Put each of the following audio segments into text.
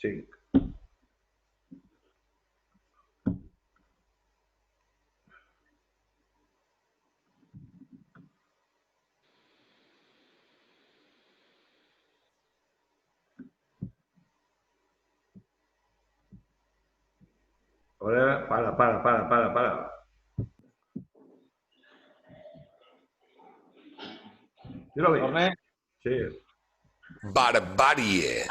5. Ahora, para. Jo no veig. Torne. Sí. Barbàrie.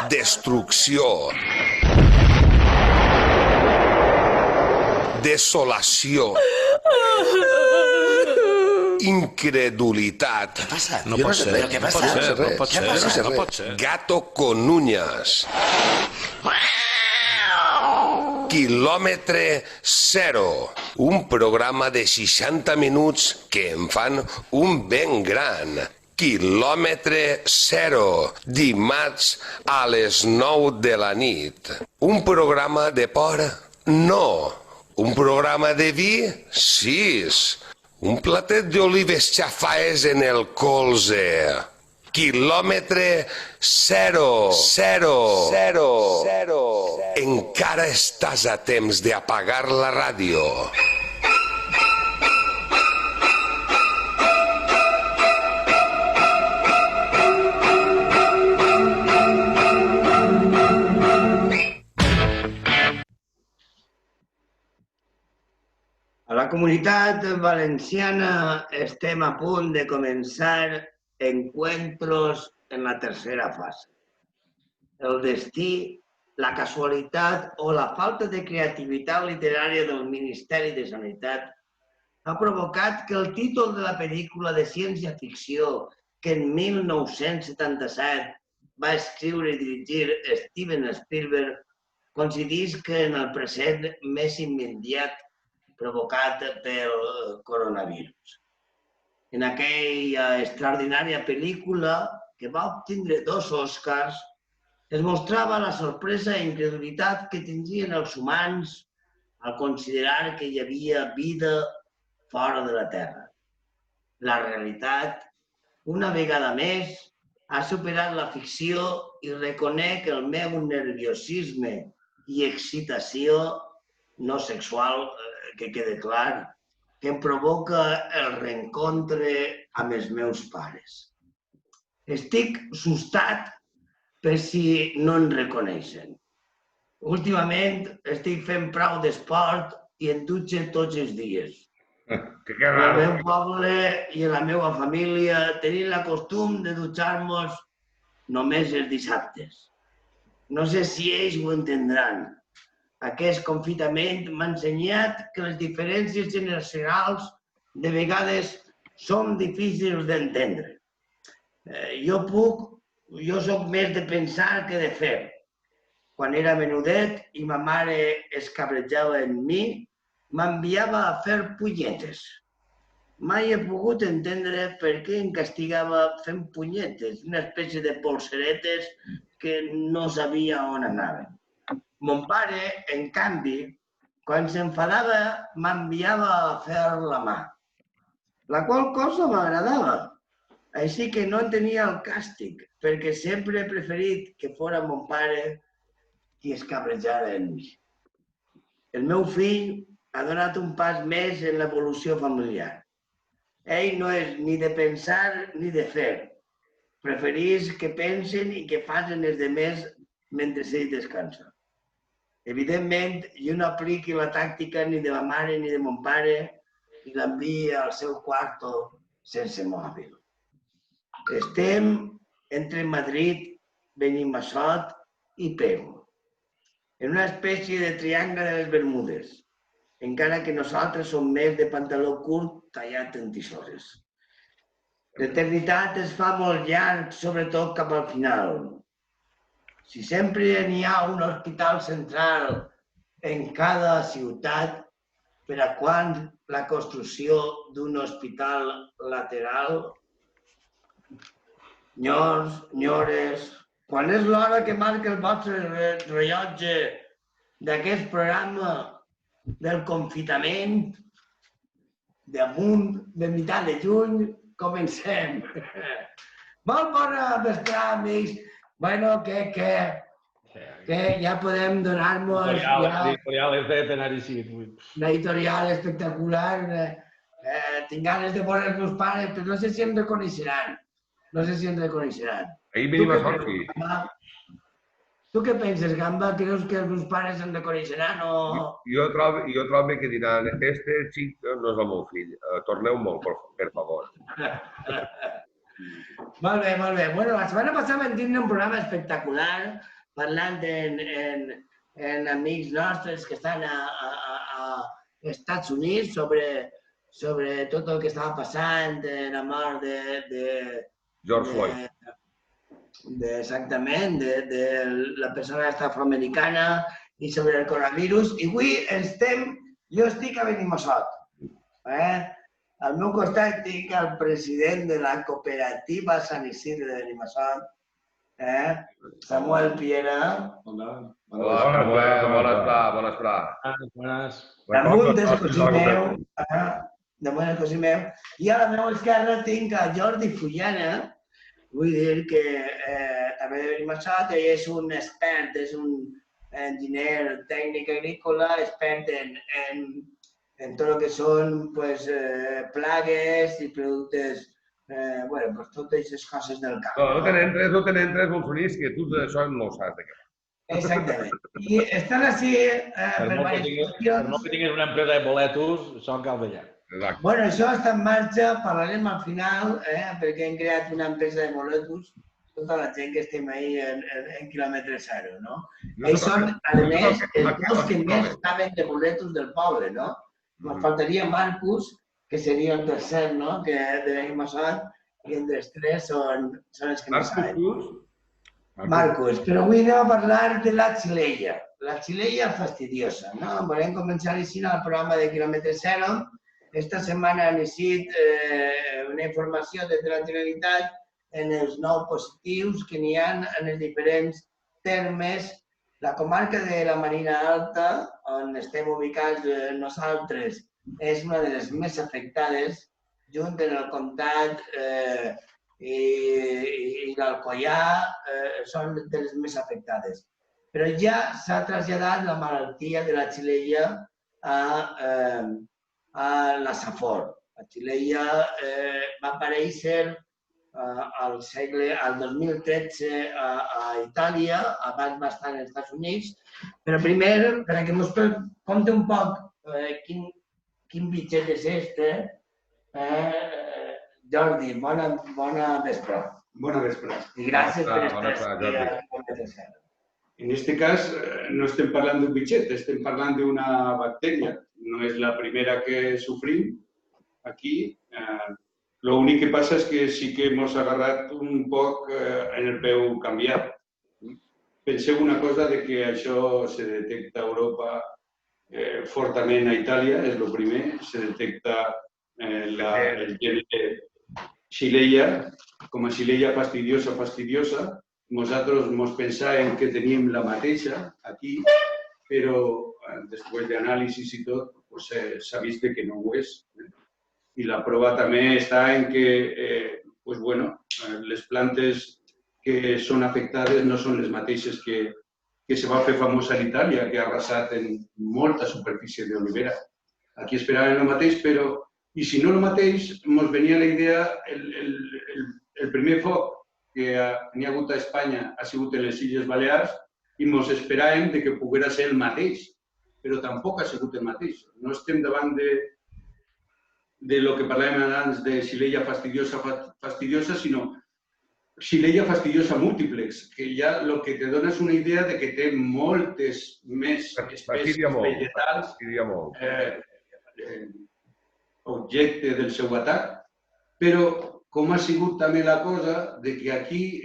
Destrucció. Desolació. Incredulitat. Què ha passat? No pot ser, Què ha passat? no pot ser. Gato con uñas. Quilòmetre zero. Un programa de 60 minuts que em fan un ben gran. Quilòmetre zero. Dimarts a les 9 de la nit. Un programa de por? No. Un programa de vi? 6. Un platet d'olives xafaes en el colze. Quilòmetre zero. Encara estàs a temps d'apagar la ràdio. A la Comunitat Valenciana estem a punt de començar encuentros en la tercera fase. El destí, la casualitat o la falta de creativitat literària del Ministeri de Sanitat ha provocat que el títol de la pel·lícula de ciència-ficció que en 1977 va escriure i dirigir Steven Spielberg coincidisca en el present més immediat provocat pel coronavirus. En aquella extraordinària pel·lícula, que va obtindre 2 Oscars, es mostrava la sorpresa i incredulitat que tindrien els humans al considerar que hi havia vida fora de la Terra. La realitat, una vegada més, ha superat la ficció i reconec el meu nerviosisme i excitació no sexual, que quede clar, que em provoca el reencontre amb els meus pares. Estic assustat per si no em reconeixen. Últimament estic fent prou d'esport i em dutxe tots els dies. Al meu poble i a la meva família tenim la costum de dutxar-nos només els dissabtes. No sé si ells ho entendran. Aquest confinament m'ha ensenyat que les diferències generacionals de vegades són difícils d'entendre. Jo soc més de pensar que de fer. Quan era menudet i ma mare es cabrejava en mi, m'enviava a fer punyetes. Mai he pogut entendre per què em castigava fent punyetes, una espècie de polseretes que no sabia on anaven. Mon pare, en canvi, quan s'enfadava, m'enviava a fer la mà, la qual cosa m'agradava. Així que no entenia el càstig, perquè sempre he preferit que fora mon pare qui es cabrejara en mi. El meu fill ha donat un pas més en l'evolució familiar. Ell no és ni de pensar ni de fer. Preferís que pensen i que facin els demés mentre ell descansa. Evidentment, jo no apliqui la tàctica ni de ma mare ni de mon pare i l'enviï al seu quarto sense mòbil. Estem entre Madrid, Benimassot i Pego, en una espècie de triangle de les Bermudes, encara que nosaltres som més de pantaló curt tallat en tisores. L'eternitat es fa molt llarg, sobretot cap al final. Si sempre n'hi ha un hospital central en cada ciutat, per a quan la construcció d'un hospital lateral? Senyors, senyores, quan és l'hora que marca el vostre rellotge d'aquest programa del confinament, damunt de meitat de juny, comencem. Molt bona vesprada, amics. Bueno, que ya podem donar-nos L'editorial és de tenar així. una editorial espectacular. Tinc ganes de veure els meus pares, però no sé si em reconeixeran. No sé si em reconeixeran. Ahir Tu venim què a Sort, penses, sí. Gamba? Tu què penses, Gamba? Creus que els meus pares em reconeixeran o...? Jo trobo que diran, este xic no és el meu fill, torneu molt, per favor. Molt bé, molt bé. Bueno, la setmana passada vam tindre un programa espectacular parlant en amics nostres que estan a Estats Units sobre tot el que estava passant, la mort George Floyd. exactament, de la persona afroamericana i sobre el coronavirus. I avui jo estic a Benimassot. Al meu costat tinc el president de la cooperativa Sant Isidre de Benimassot, Samuel Piera. Hola, Samuel, bon esplà. Damunt del cosí meu. I a la meva esquerra tinc a Jordi Fullana. Vull dir que també de Benimassot, ell és un expert, és un enginyer tècnic agrícola, expert en tot el que són plagues i productes, totes aquestes coses del camp. No tenen tres bolsonís, que tu això no ho saps de què. Exactament. I estan així per diverses qüestions. Per no que tinguis una empresa de boletos, això cal vetllar. Exacte. Bueno, això està en marxa, parlarem al final, perquè hem creat una empresa de boletos, tota la gent que estem ahí en quilòmetre zero, no? Ells són, a més, els dos que més saben de boletos del poble, no? Ens faltaria Marcus, que seria el tercer, no?, que de Benimassot, i entre els tres són els que més saben. Marcus, però avui anem a parlar de la xilella. La xilella fastidiosa, no? Volem començar així el programa de quilòmetre zero. Esta setmana han eixit una informació des de la Generalitat en els nous positius que n'hi ha en els diferents termes. La comarca de la Marina Alta, on estem ubicats nosaltres, és una de les més afectades, junt amb el comtat i l'Alcoià són de les més afectades. Però ja s'ha traslladat la malaltia de la xilella a la Safor. La xilella va aparèixer al 2013 a Itàlia, abans va estar als Estats Units, però primer, perquè ens conti un poc quin bitxet és este, Jordi, bona vespre. Bona vespre. I gràcies per estar aquí. En este cas, no estem parlant d'un bitxet, estem parlant d'una bactèria. No és la primera que sofrim aquí. L'únic que passa és que sí que hem agarrat un poc en el peu canviat. Penseu una cosa de que això se detecta a Europa fortament a Itàlia, és el primer. Se detecta el gènere Xilella com a Xilella fastidiosa. Nosaltres ens pensàvem que teníem la mateixa aquí, però després d'anàlisis i tot s'ha vist que no ho és. I la prova també està en que les plantes que són afectades no són les mateixes que se va fer famosa a Itàlia, que ha arrasat en molta superfície d'olivera. Aquí esperàvem el mateix, però, i si no el mateix, ens venia la idea, el primer foc que n'hi ha hagut a Espanya ha sigut en les Illes Balears i ens esperàvem que poguera ser el mateix, però tampoc ha sigut el mateix. No estem davant de lo que parlàvem abans de Xilella fastidiosa, sinó Xilella fastidiosa múltiplex, que ja el que te dona és una idea de que té moltes més espècies vegetals objecte del seu atac, però com ha sigut també la cosa de que aquí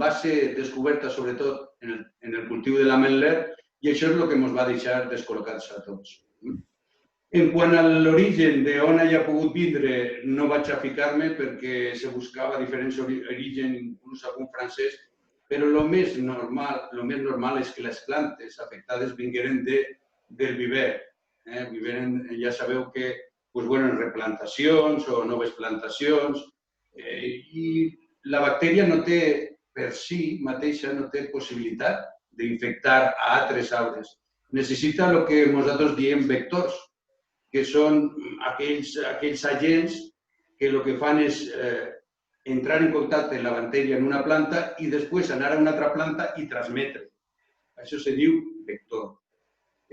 va ser descoberta sobretot en el cultiu de l'ametler i això és el que ens va deixar descol·locats a tots. En quant a l'origen d'on hagi pogut vindre, no vaig a ficar-me perquè se buscava diferents orígens, inclús algun francès, però el més normal és que les plantes afectades vingueren del viver. Ja sabeu que en replantacions o noves plantacions, i la bactèria no té, per si mateixa, no té possibilitat d'infectar a altres arbres. Necessita el que nosaltres diem vectors, que són aquells agents que el que fan és entrar en contacte amb la bactèria en una planta i després anar a una altra planta i transmetre. Això se diu vector.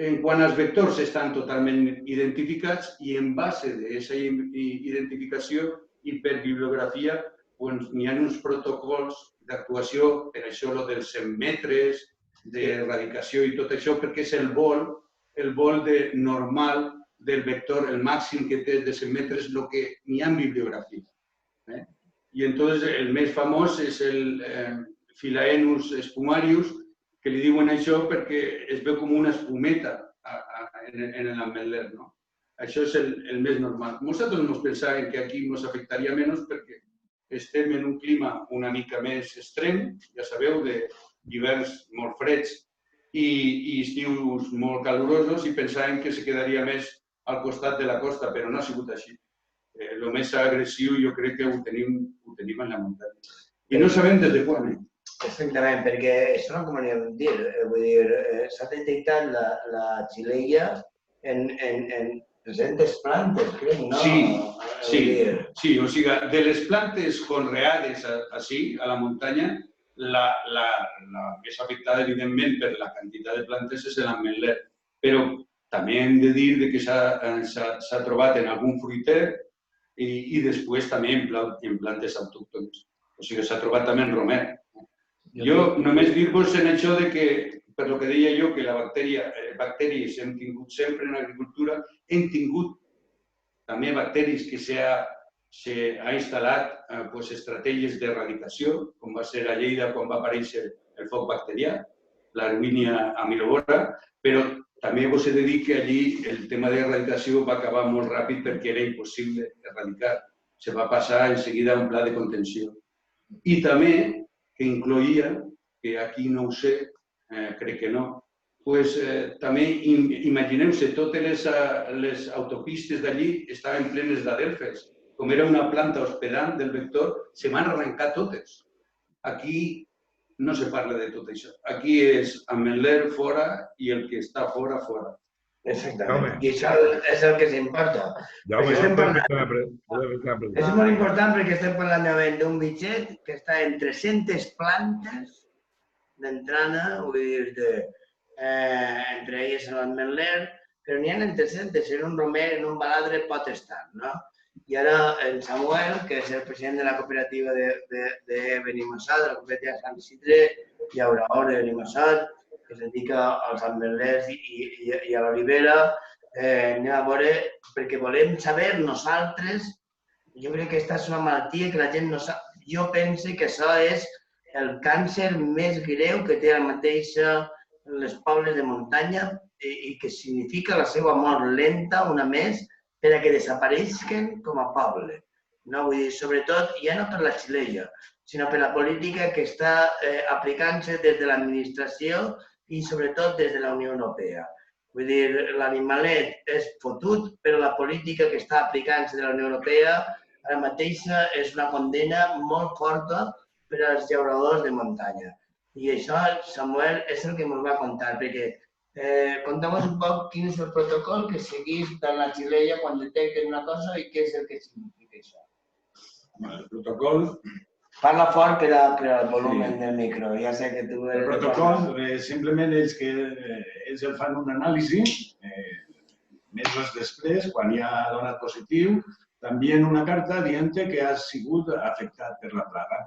En quant als vectors estan totalment identificats i en base d'aquesta identificació i per bibliografia n'hi ha uns protocols d'actuació, per això dels 100 metres, d'erradicació i tot això, perquè és el vol normal del vector, el màxim que té de 100 metres, el que n'hi ha en bibliografia. I entonces el més famós és el Philaenus spumarius, que li diuen això perquè es veu com una espumeta en l'ametler. Això és el més normal. Nosaltres ens pensàvem que aquí ens afectaria menys perquè estem en un clima una mica més extrem, ja sabeu, d'hiverns molt freds i estius molt calorosos i pensàvem que se quedaria més al costat de la costa, però no ha sigut així. El més agressiu jo crec que ho tenim en la muntanya. I no sabem des de quan. Exactament, perquè això no podríem dir. Vull dir, s'ha detectat la xilella en presentes plantes, crec, no? Sí. O sigui, de les plantes conreades així, a la muntanya, la més afectada, evidentment, per la quantitat de plantes és l'ametler. Però també hem de dir que s'ha trobat en algun fruiter i després també en plantes autòctones. O sigui, s'ha trobat també en romer. Jo només dir-vos en això que, per lo que deia jo, que bacteris hem tingut sempre en l'agricultura, hem tingut també bacteris que s'ha instal·lat estratègies d'erradicació, com va ser a Lleida quan va aparèixer el foc bacterià, l'Arwinia amylovora, però també us he de dir que allí el tema d'erradicació va acabar molt ràpid perquè era impossible erradicar. Se va passar en seguida a un pla de contenció. I també que incloïa, que aquí no ho sé, crec que no, també imagineu-se, totes les autopistes d'allí estaven plenes d'adelfes. Com era una planta hospedant del vector, se m'han arrencat totes. Aquí no se parla de tot això. Aquí és ametler fora i el que està fora, fora. Exactament. I això és el que s'importa. És molt important perquè estem parlant d'un bitxet que està en 300 plantes d'entrada, vull dir, entre elles l'ametler, però n'hi ha en 300, en un romer, en un baladre pot estar, no? I ara en Samuel, que és el president de la cooperativa de Benimassot, de la cooperativa Sant Isidre i Auraor de Benimassot, que es dedica als ametlers i a l'olivera, anem a veure, perquè volem saber nosaltres, jo crec que aquesta és una malaltia que la gent no sap, jo penso que això és el càncer més greu que té ara mateix les pobles de muntanya i que significa la seva mort lenta, una més, per a que desapareixen com a poble. Vull dir, sobretot, ja no per la xilella, sinó per la política que està aplicant-se des de l'administració i sobretot des de la Unió Europea. Vull dir, l'animalet és fotut, però la política que està aplicant-se de la Unió Europea ara mateixa és una condena molt forta per als llauradors de muntanya. I això, Samuel, és el que ens va contar, perquè conta'm un poc quin és el protocol que seguís de la xilella quan detecten una cosa i què és el que significa això. El protocol... Parla fort per al volum del micro, ja sé que tu... El protocol, simplement ells el fan una anàlisi, mesos després, quan ja ha donat positiu, t'envien una carta dient que has sigut afectat per la plaga.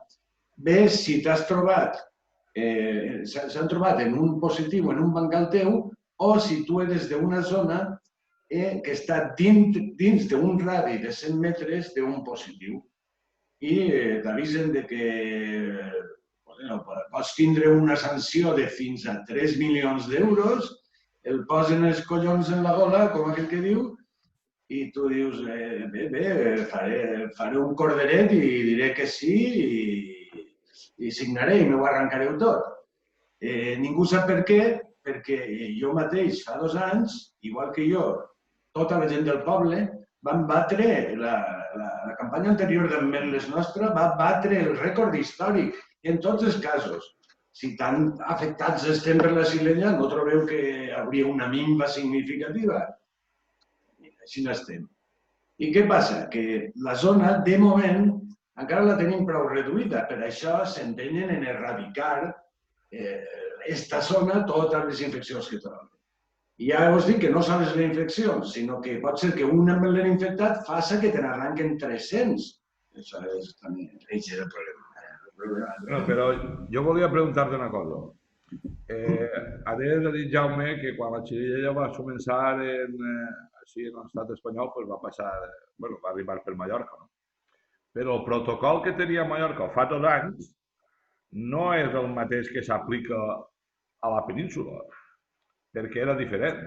Ves si t'has trobat, s'han trobat en un positiu en un bancal teu o si tu eres d'una zona que està dins d'un radi de 100 metres d'un positiu. I t'avisen que pots tindre una sanció de fins a 3 milions d'euros, el posen els collons en la gola, com aquell que diu, i tu dius, faré un corderet i diré que sí i signaré i m'ho arrencareu tot. Ningú sap per què, perquè jo mateix fa 2 anys, igual que jo, tota la gent del poble, van batre, la campanya anterior d'Ametlles Nostra va batre el rècord històric en tots els casos. Si tan afectats estem per la Xilella, no trobeu que hauria una minva significativa? Així n'estem. I què passa? Que la zona, de moment, encara la tenim prou reduïda. Per això s'empenyen en erradicar esta zona totes les infeccions que troben. I ja us dic que no sols les infeccions, sinó que pot ser que un ametler infectat faci que te n'arranquen 300. Això és també el problema. No, però jo volia preguntar-te una cosa. Ara ha dit Jaume que quan la Xilella va començar en l'estat espanyol va arribar per Mallorca. No? Però el protocol que tenia Mallorca fa 2 anys no és el mateix que s'aplica a la península, perquè era diferent.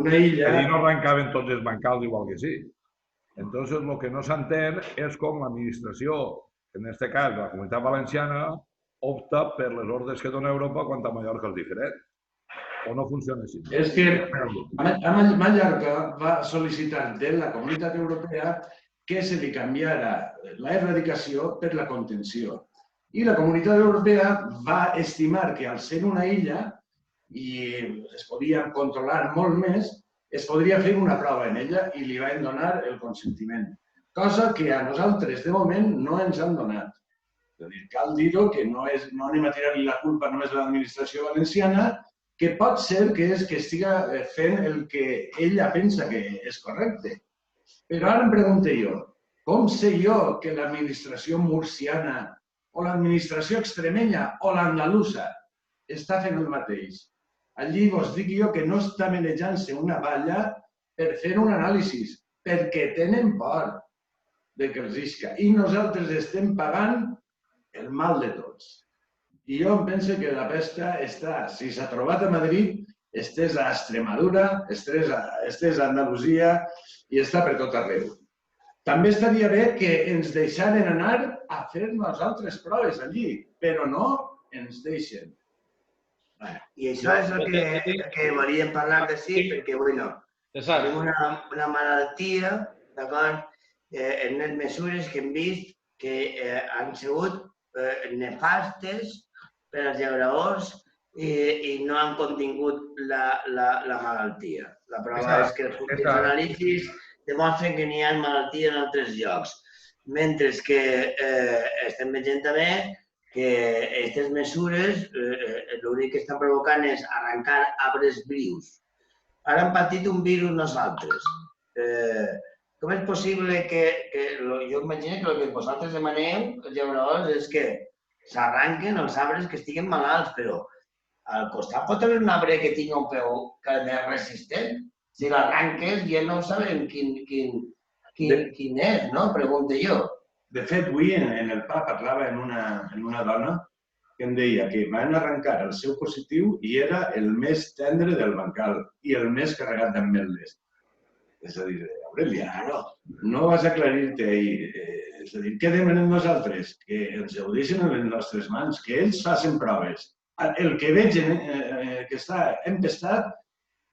Una illa... Allí no arrencaven tots els bancals igual que sí. Entonces, el que no s'entén és com l'administració, en aquest cas la Comunitat Valenciana, opta per les ordres que dona Europa quan a Mallorca és diferent. O no funciona així. És que Mallorca va sol·licitar de la Comunitat Europea que se li canviara la erradicació per la contenció. I la Comunitat Europea va estimar que al ser una illa i es podia controlar molt més, es podria fer una prova en ella i li van donar el consentiment. Cosa que a nosaltres, de moment, no ens han donat. És a dir, cal dir-ho que no anem a tirar-li la culpa només a l'administració valenciana, que pot ser que és que estiga fent el que ella pensa que és correcte. Però ara em pregunto jo, com sé jo que l'administració murciana o l'administració extremenya o l'andalusa està fent el mateix? Allí vos dic jo que no està manejant-se una valla per fer un anàlisi, perquè tenen por de que els isca. I nosaltres estem pagant el mal de tots. I jo em penso que la pesta està, si s'ha trobat a Madrid, estesa a Extremadura, estesa a Andalusia i està per tot arreu. També estaria bé que ens deixaren anar a fer nosaltres proves allí, però no ens deixen. I això és el que volíem parlar de sí, perquè, bueno, tenim una malaltia, d'acord, en les mesures que hem vist que han sigut nefastes per als llauradors i no han contingut la malaltia. La prova és que els últims anàlisis demostren que n'hi ha malaltia en altres llocs, mentre que estem veient també que aquestes mesures l'únic que estan provocant és arrencar arbres vius. Ara hem patit un virus nosaltres. Com és possible que, jo imagino que el que vosaltres demaneu, els llauradors, és que s'arranquen els arbres que estiguen malalts, però al costat pot haver un arbre que tingui un peu que és més resistent. Si l'arranques ja no sabem quin és, no? Pregunto jo. De fet, avui en el PA parlava amb una dona que em deia que van arrencar el seu positiu i era el més tendre del bancal i el més carregat d'ametlles. És a dir, Aurelia, no vas aclarir-te ahir. És a dir, què demanem nosaltres? Que ens ho deixen en les nostres mans, que ells facin proves. El que veig que està empestat,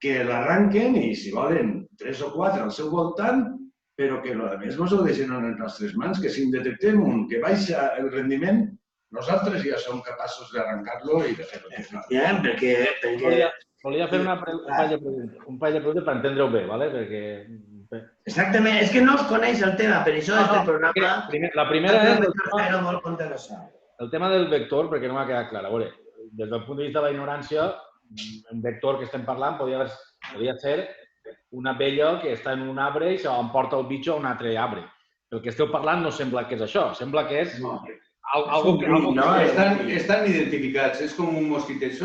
que l'arranquen i, si volen, 3 o 4 al seu voltant, però que a més ens ho deixen en les nostres mans, que si en detectem un que baixa el rendiment, nosaltres ja som capaços d'arrencar-lo i de fer-ho. Perquè... Volia fer un parell de preguntes per entendre-ho bé, perquè... Exactament, és que no es coneix el tema, per això este programa... La primera és el tema del vector, perquè no m'ha quedat clar. A veure, des del punt de vista de la ignorància, un vector que estem parlant podria ser una abella que està en un arbre i s'emporta el bitxo a un altre arbre. El que esteu parlant no sembla que és això, sembla que és... No, estan identificats, és com un mosquitet.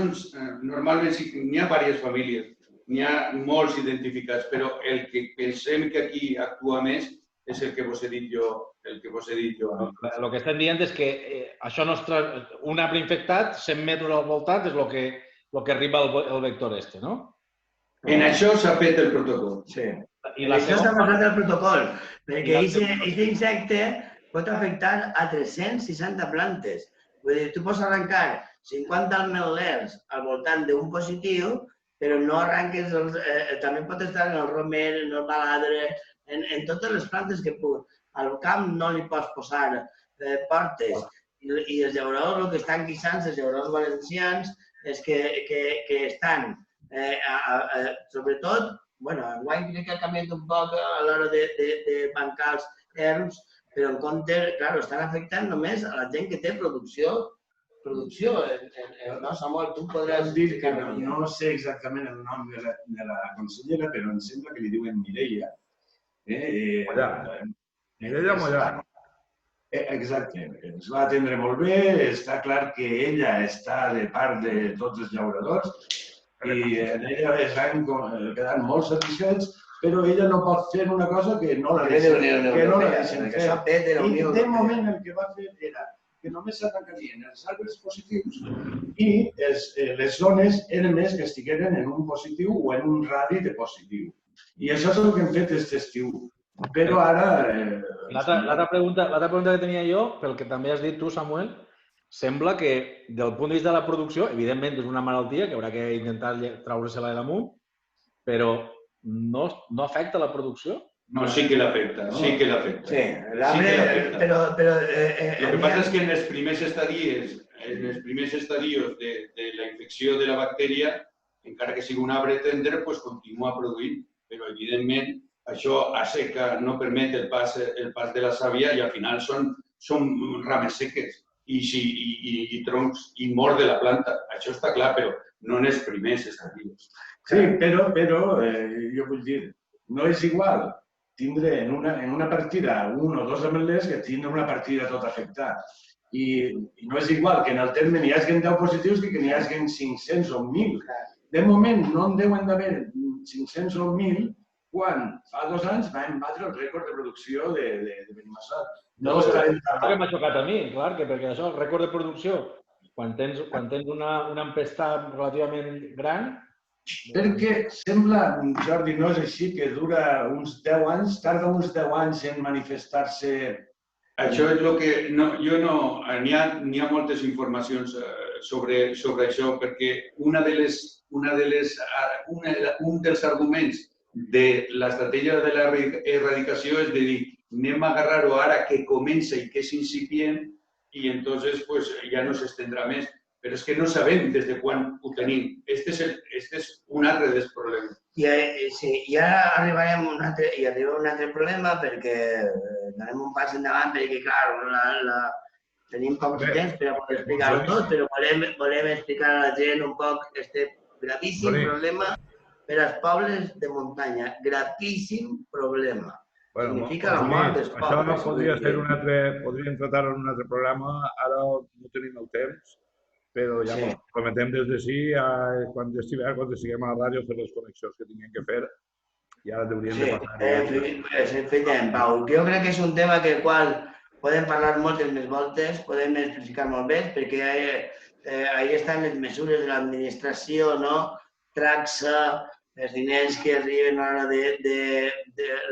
Normalment n'hi ha diverses famílies, n'hi ha molts identificats, però el que pensem que aquí actua més és el que vos he dit jo. El que estem dient és que això un arbre infectat, 100 metres al voltant, és el que arriba el vector este, no? En això s'ha fet el protocol. Sí. I això s'ha passat el protocol, perquè aquest insecte pot afectar a 360 plantes. Vull dir, tu pots arrencar 50 ametlers al voltant d'un positiu, però no arranques... També pot estar en el romer, en el baladre, en totes les plantes que puc. Al camp no li pots posar portes i els llauradors, el que estan guixant, els llauradors valencians, és que estan, sobretot, enguany crec que ha canviat un poc a l'hora de bancar els erms, però en compte, clar, estan afectant només a la gent que té producció. No, Samuel, tu podràs dir que no sé exactament el nom de la consellera, però em sembla que li diuen Mireia. Mireia Mollà. Exacte, ens va atendre molt bé, està clar que ella està de part de tots els llauradors i en ella es van quedar molt satisfets, però ella no pot fer una cosa que no la deixen fer. I de moment el que va fer era que només s'atacarien els arbres positius i les zones eren més que estigueren en un positiu o en un radi de positiu. I això és el que hem fet aquest estiu. Però ara... L'altra pregunta que tenia jo, pel que també has dit tu, Samuel, sembla que, del punt de vista de la producció, evidentment és una malaltia que haurà que intentar treure-se-la de damunt, però no afecta la producció? No, sí que l'afecta, sí que l'afecta. Sí, però... El que passa és que en els primers estadios de la infecció de la bactèria, encara que sigui un arbre tendre, continua produint, però evidentment això asseca, no permet el pas de la sàvia i al final són rames seques i troncs i mort de la planta. Això està clar, però no en els primers estadios. Sí, però jo vull dir, no és igual tindre en una partida un o dos ametllers que tindre una partida tot afectat. I no és igual que en el terme n'hi hagi 10 positius que n'hi hagi 500 o 1.000. De moment no en deuen d'haver 500 o 1.000 quan fa 2 anys vam batre el rècord de producció de Benimassot. No, que m'ha xocat a mi, clar, perquè això, el rècord de producció, quan tens una empestada relativament gran... Perquè sembla, Jordi, no és així, que dura uns 10 anys, tarda uns 10 anys en manifestar-se... Això és el que... N'hi ha moltes informacions sobre això, perquè un dels arguments de l'estratègia de l'erradicació és de dir anem a agarrar-ho ara que comença i que és incipient i entonces ja no s'estendrà més. Però és que no sabem des de quan ho tenim. Este és un altre dels problemes. I ara arribarem a un altre problema perquè donem un pas endavant perquè, clar, tenim poc temps per a poder explicar-ho tot, però volem explicar a la gent un poc aquest gravíssim problema per als pobles de muntanya. Gravíssim problema. Significa la mort dels pobles. Això podríem tratar en un altre programa, ara no tenim el temps, però ja ens prometem des d'ací, quan estiguem a la ràdio, fer les connexions que tinguem que fer i ara hauríem de passar. Efectivament, Pau. Jo crec que és un tema que qual podem parlar moltes més voltes, podem explicar molt bé, perquè ahí estan les mesures de l'administració, Traxa, els diners que arriben a l'hora de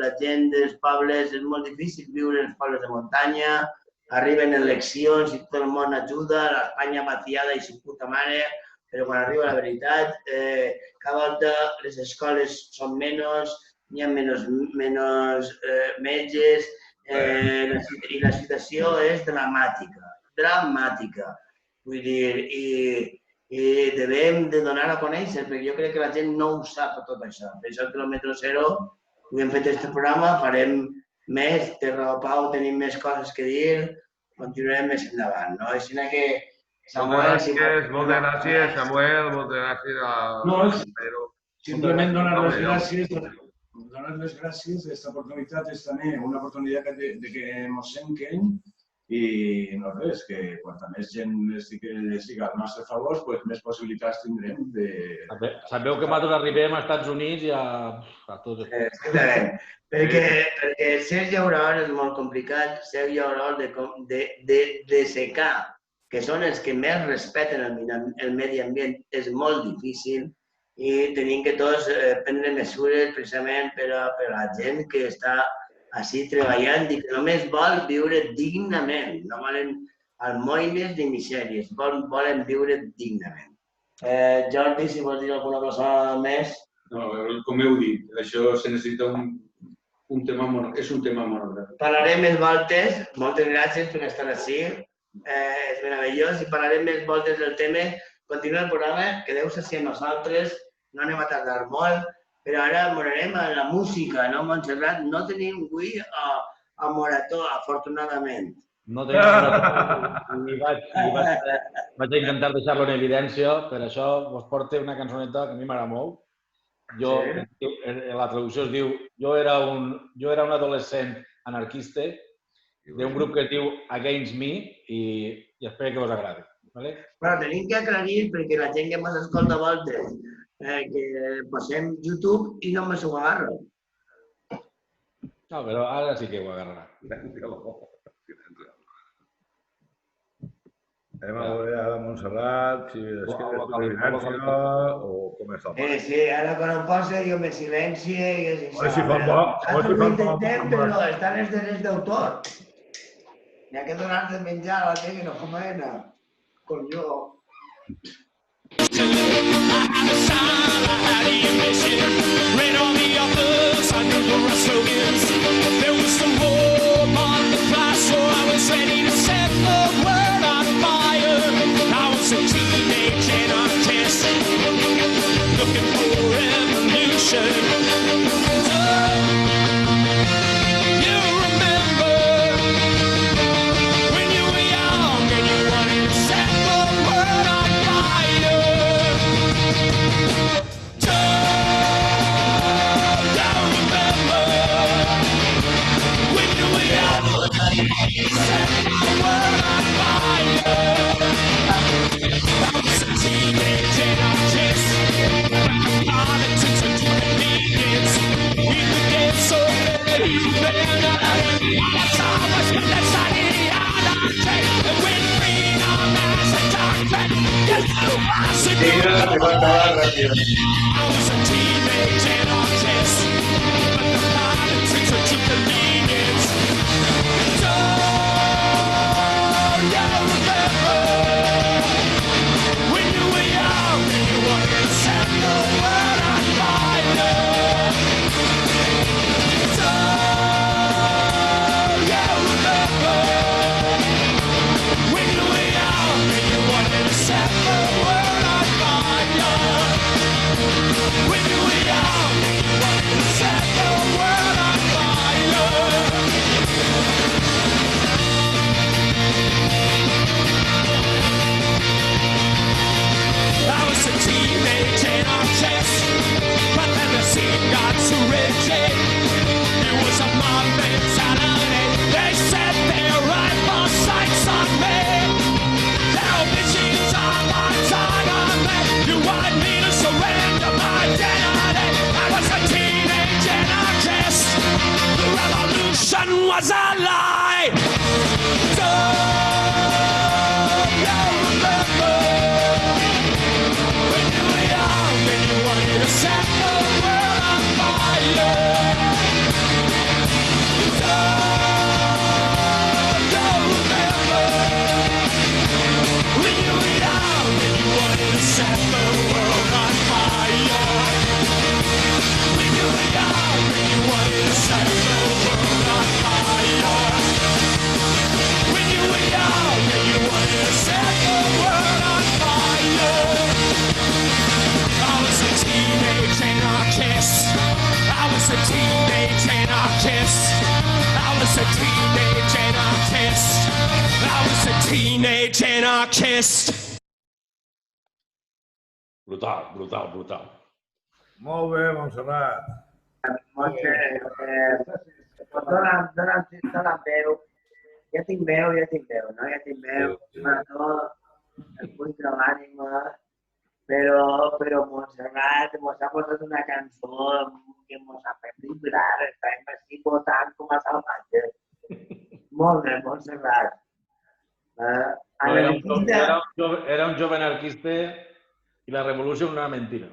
la gent dels pobles. És molt difícil viure en els pobles de muntanya. Arriben eleccions i tot el món ajuda, l'Espanya vaciada i su puta mare, però quan arriba la veritat, cada volta les escoles són menys, n'hi ha menys metges i la situació és dramàtica, dramàtica. Vull dir, i devem de donar a conèixer, perquè jo crec que la gent no ho sap tot això. Per això que Quilòmetre Zero, avui hem fet aquest programa, farem més, té raó Pau, tenim més coses que dir, continuarem més endavant, no? Així que... Samuel, moltes gràcies, Samuel, moltes gràcies. No, simplement donar les gràcies. Donar les gràcies, aquesta oportunitat és també una oportunitat de que ens senquem i no res, que quanta més gent estigui al nostre favor, més possibilitats tindrem de... Sabeu que nosaltres arribem als Estats Units i a tot. Perquè ser llaurador és molt complicat, ser llaurador de secà, que són els que més respeten el medi ambient, és molt difícil i tenim que tots prendre mesures precisament per a la gent que està així treballant i que només vol viure dignament, no volen almoines ni misèries, volen viure dignament. Jordi, si vols dir alguna cosa més? No, com heu dit, això se necessita és un tema monogràfic. Parlarem més voltes. Moltes gràcies per estar així. És meravellós. I parlarem més voltes del tema. Continua el programa. Quedeu-se així amb nosaltres. No anem a tardar molt. Però ara morarem a la música, no, Montserrat? No tenim avui a Morató, afortunadament. No tenim Morató. I vaig intentar deixar-lo en evidència. Per això vos porto una cançoneta que a mi m'agrada molt. La traducció es diu Jo era un adolescent anarquista d'un grup que es diu Against Me i espero que us agradi. Però tenim que aclarir perquè la gent que ens escolta a voltes que posem YouTube i no me s'ho agarra. No, però ara sí que ho agarrarà. Anem a veure ara Montserrat, si es queda silencio o com és el pas. Sí, ara quan ho posa jo me silencie i és això. Si fan bo, ho intentem, però estan els drets d'autor. N'hi ha que donar-te menjar a la gent que no fa faena. Com jo. Was a lie. Don't you remember when you were young and you wanted to set the world on fire? Don't you remember when you were young and you wanted to set the world on fire? When you were young and you wanted to set the world on fire. When you were young and you wanted to set the world on fire. I was a teenage anarchist. I was a teenage anarchist. I was a teenage anarchist. I was a teenage anarchist. Brutal, brutal, brutal. Molt bé, Montserrat. Montse, dona'm veu. Ja tinc veu, no? Ja tinc veu. Marató, el puny de l'ànima. Però Montserrat mos ha posat una cançó que mos ha fet vibrar. Estem així votant com a salvatges. Molt bé, Montserrat. Era un jove anarquista i la revolució una mentira.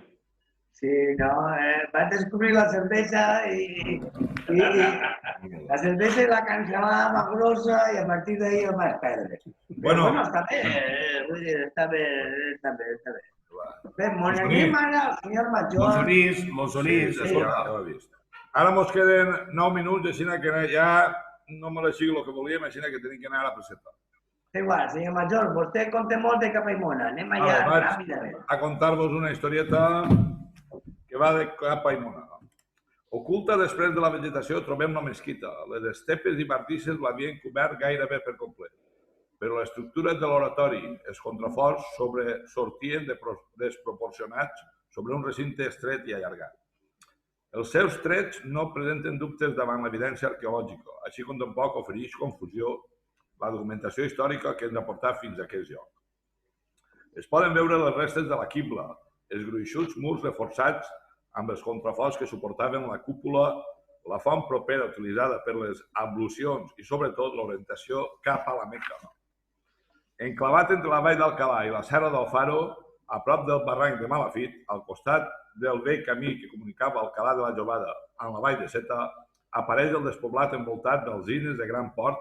Sí, no, vas descobrir la cervesa i la cervesa i la cancel·lava grossa i a partir d'ahí el vas perdre. Bueno, està bé, vull dir, està bé. Bé, anem ara al senyor Major. Monsonís, escolta. Ara mos queden 9 minuts, així que ja no me la sigo el que volíem, així que tenim que anar a la precepta. Igual, senyor Major, vostè conta molt de Capaimona. Anem allà ràpidament. A contar-vos una historieta que va de Capaimona. Oculta després de la vegetació trobem la mesquita. Les estepes i bardisses l'havien cobert gairebé per complet. Però l'estructura de l'oratori, els contraforts sortien desproporcionats sobre un recinte estret i allargat. Els seus trets no presenten dubtes davant l'evidència arqueològica, així com tampoc ofereix confusió la documentació històrica que ens ha portat fins a aquest lloc. Es poden veure les restes de la quibla, els gruixuts murs reforçats amb els contraforts que suportaven la cúpula, la font propera utilitzada per les ablucions i, sobretot, l'orientació cap a la Meca. Enclavat entre la vall d'Alcalà i la serra del Faro, a prop del barranc de Malafit, al costat del vell camí que comunicava Alcalà de la Jovada amb la vall de Seta, apareix el despoblat envoltat d'alzines de gran port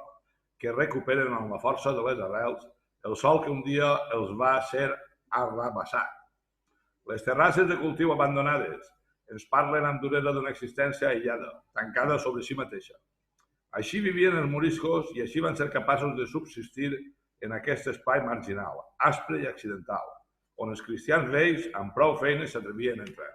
que recuperen amb la força de les arrels el sol que un dia els va ser arrabassat. Les terrasses de cultiu abandonades ens parlen amb duresa d'una existència aïllada, tancada sobre si mateixa. Així vivien els moriscos i així van ser capaços de subsistir en aquest espai marginal, aspre i accidental, on els cristians vells amb prou feines s'atrevien a entrar.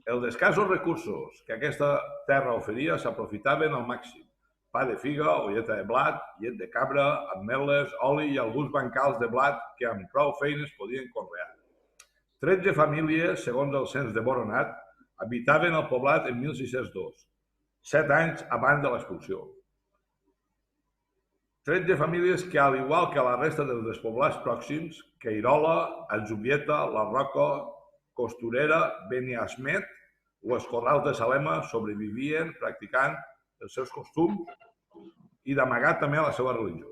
Els escassos recursos que aquesta terra oferia s'aprofitaven al màxim. Pa de figa, olleta de blat, llet de cabra, ametlles, oli i alguns bancals de blat que amb prou feines podien conrear. 13 famílies, segons el cens de Boronat, habitaven el poblat en 1602, 7 anys abans de l'expulsió. 13 famílies que, al igual que la resta dels despoblats pròxims, Queirola, Aljubieta, La Roca, Costurera, Beniasmet o els Corrals de Salema sobrevivien practicant els seus costums i d'amagar també la seva religió.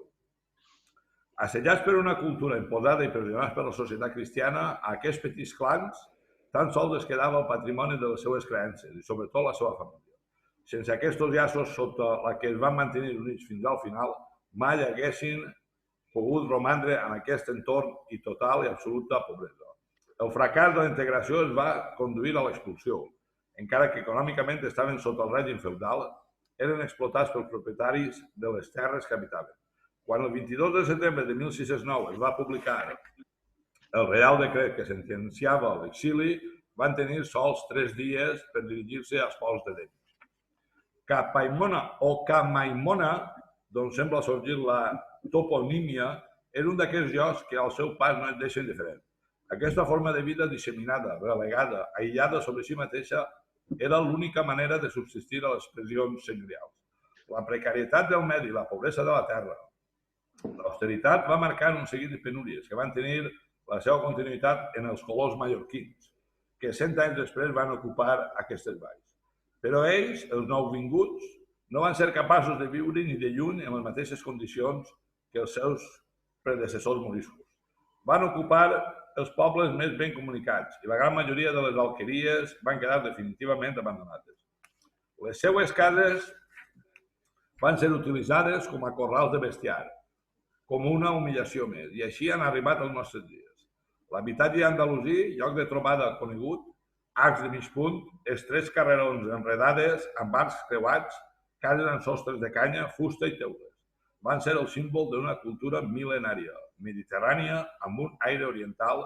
Assetjats per una cultura imposada i pressionats per la societat cristiana, a aquests petits clans tan sols es quedava el patrimoni de les seues creences i sobretot la seva família. Sense aquests llaços sota la que es van mantenir units fins al final, mai haguessin pogut romandre en aquest entorn i total i absoluta pobresa. El fracàs de la integració es va conduir a l'expulsió. Encara que econòmicament estaven sota el règim feudal, eren explotats pels propietaris de les terres que habitaven. Quan el 22 de setembre de 1609 es va publicar el Reial Decret que sentenciava l'exili, van tenir sols 3 dies per dirigir-se als pols de Déu. Capaimona o Camaimona, d'on sembla sorgir la toponímia, era un d'aquests llocs que al seu pas no et deixen diferent. Aquesta forma de vida disseminada, relegada, aïllada sobre si mateixa, era l'única manera de subsistir a les pressions senyorials. La precarietat del medi i la pobresa de la terra, l'austeritat va marcar un seguit de penúries que van tenir la seva continuïtat en els colons mallorquins, que 100 anys després van ocupar aquestes valls. Però ells, els nouvinguts, no van ser capaços de viure ni de lluny en les mateixes condicions que els seus predecessors moriscos. Van ocupar els pobles més ben comunicats i la gran majoria de les alqueries van quedar definitivament abandonades. Les seues cases van ser utilitzades com a corrals de bestiar, com una humiliació més, i així han arribat als nostres dies. L'habitatge andalusí, lloc de trobada conegut, arcs de mig punt, estrets carrerons enredades amb arcs creuats, cases amb sostres de canya, fusta i teules. Van ser el símbol d'una cultura mil·lenària, mediterrània, amb un aire oriental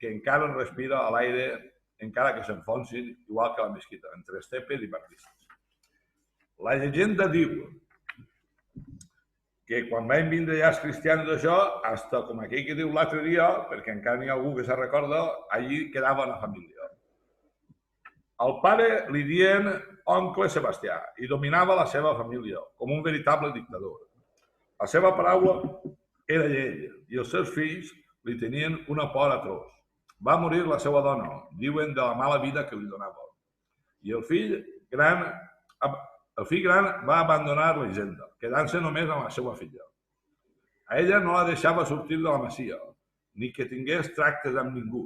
que encara respira a l'aire, encara que s'enfonsin, igual que la mesquita, entre estepes i bardisses. La llegenda diu que quan van vindre ja els cristians d'això, hasta com aquell que diu l'altre dia, perquè encara n'hi ha algú que se'n recorda, allí quedava una família. Al pare li dien oncle Sebastià i dominava la seva família com un veritable dictador. La seva paraula era llei i els seus fills li tenien una por atroç. Va morir la seva dona, diuen de la mala vida que li donava. I el fill gran va abandonar la hisenda, quedant-se només amb la seva filla. A ella no la deixava sortir de la masia, ni que tingués tractes amb ningú.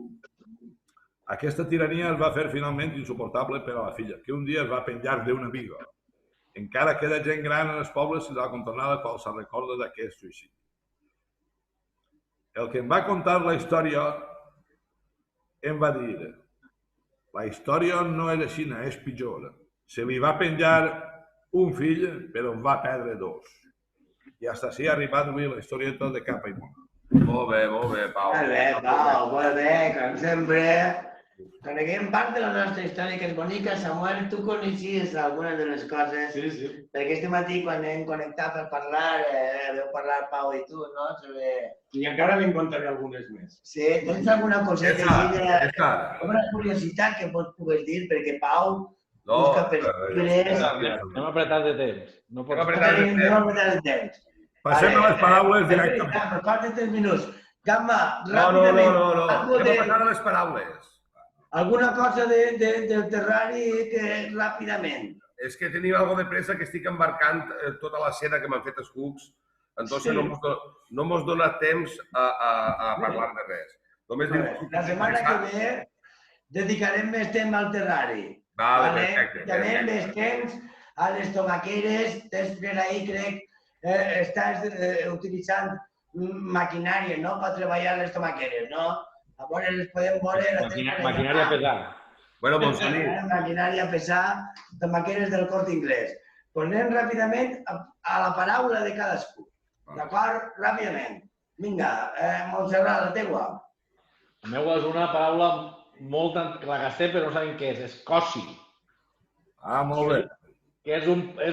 Aquesta tirania es va fer finalment insuportable per a la filla, que un dia es va penjar d'una viga. Encara queda gent gran en els pobles i de la contornada quan se'n recorda d'aquest suïcidi. El que em va contar la història em va dir: la història no és així, és pitjor. se li va penjar un fill, però en va perdre dos. I fins així ha arribat avui la historieta de Capa i Mona. Molt bé, Pau. Molt bé, Pau, molt bé, com sempre. Coneguem part de la nostra història, que és bonica. Samuel, tu coneixies algunes de les coses? Sí, sí. Perquè este matí, quan hem connectat per parlar, veu parlar Pau i tu, no? I encara n'en contaré algunes més. Sí, tens alguna coseta Està. alguna curiositat que pots poder dir? Perquè Pau No, busca per llibres. Anem apretat de temps. No Anem pots... apretat de temps. No apretar el temps. Passem a les paraules directament. Per part de 3 minuts. Gamma, No. ràpidament. Anem a passar a les paraules. Alguna cosa del terrari que ràpidament. És que tenim algo de pressa, que estic embarcant tota la cena que m'han fet els cucs, entonces no mos dona temps a parlar de res. Només La setmana que ve dedicarem més temps al terrari. Vale, perfecte. També més temps a les tomaqueres. Després ahir crec estàs utilitzant maquinària, no?, per treballar les tomaqueres, no? Llavors les podem veure... Maquinària pesada. Bueno, Montsení. Maquinària pesada, tomaqueres del Corte Inglés. Pues anem ràpidament a la paraula de cadascú. D'acord? Ràpidament. Vinga, Montserrat, la teua. La meva és una paraula molt... que la gastem però no sabem què és. És cosi. Ah, molt bé. Que és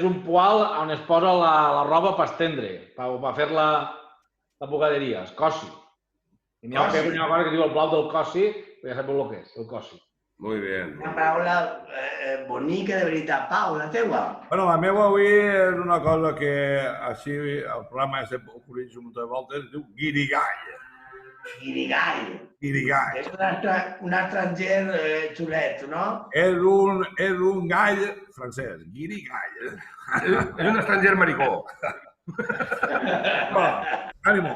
un poal on es posa la roba per estendre, per fer la bugaderia. És cosi. I n'hi ha una cosa que diu el blau del cosi, però ja sabeu el que és, el cosi. Muy bien. Una paraula bonica, de veritat. Pau, la teua. Bueno, la meva avui és una cosa que així el programa ja sempre ocorreix un munt de voltes, es diu guirigall. Guirigall. Guirigall. És un estranger xulet, no? És un gall francès, guirigall. És un estranger maricó. Ànimo.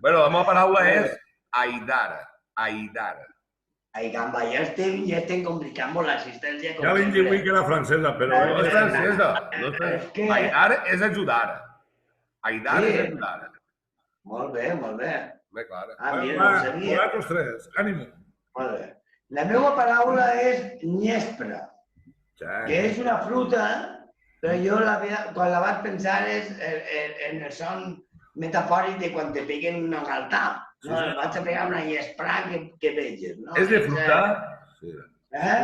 Bueno, la meva paraula és aidar. Aidar. Ai, gamba, ja estem complicant molt l'assistència. Ja l'hem dit avui que era francesa, però... No és francesa. Aidar és ajudar. Aidar és ajudar. Molt bé, molt bé. Bé, clar. Ah, mira, no ho sabia. Vosaltres tres, ànimo. Molt bé. La meva paraula és nyespre, que és una fruta, però jo quan la vaig pensar és en el son metafòric de quan te peguen una galtà. No, vaig a pegar una nyespra que veges, no? És de fruta? Sí. Eh?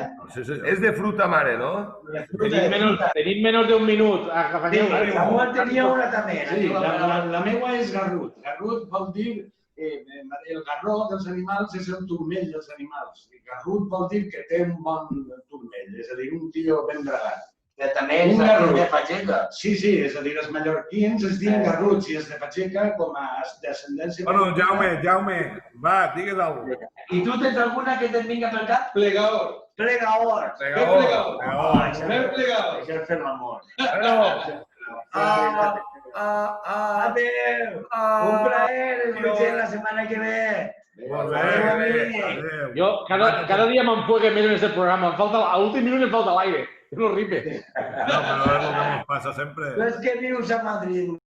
És de fruta, mare, no? Tenim menys d'un minut. Samuel tenia una també. Sí, la meva és garrut. Garrut vol dir... el garró dels animals és el turmell dels animals. I garrut vol dir que té un bon turmell, és a dir, un tio ben bragat. Que també és de Fageca. Sí, és a dir, els mallorquins es diuen garruts i els de Fageca com a descendència... Bueno, Jaume, va, digues alguna cosa. I tu tens alguna que te'n vinga pel cap? Plegaor. Plegaor. Plegaor. Plegaor. Això és fer l'amor. Adéu. Un plaer. Ens veiem la setmana que ve. Molt bé. Jo cada dia m'enfoque més en aquest programa. A l'últim minut em falta l'aire. És horrible. No, però és el que ens passa sempre. Tu és que vius a Madrid.